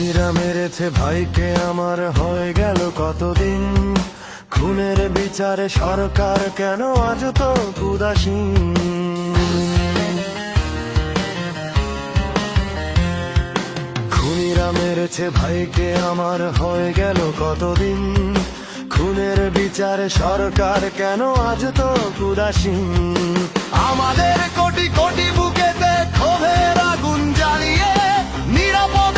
খুনিরা মেরেছে ভাইকে আমার, হয়ে গেল কতদিন। খুনের বিচারে সরকার কেন আজ তো উদাসীন। খুনিরা মেরেছে ভাইকে আমার, হয়ে গেল কতদিন। খুনের বিচারে সরকার কেন আজ তো উদাসীন। আমাদের কোটি কোটি বুকেতে ক্ষোভের আগুন জ্বালিয়ে নিরাপদ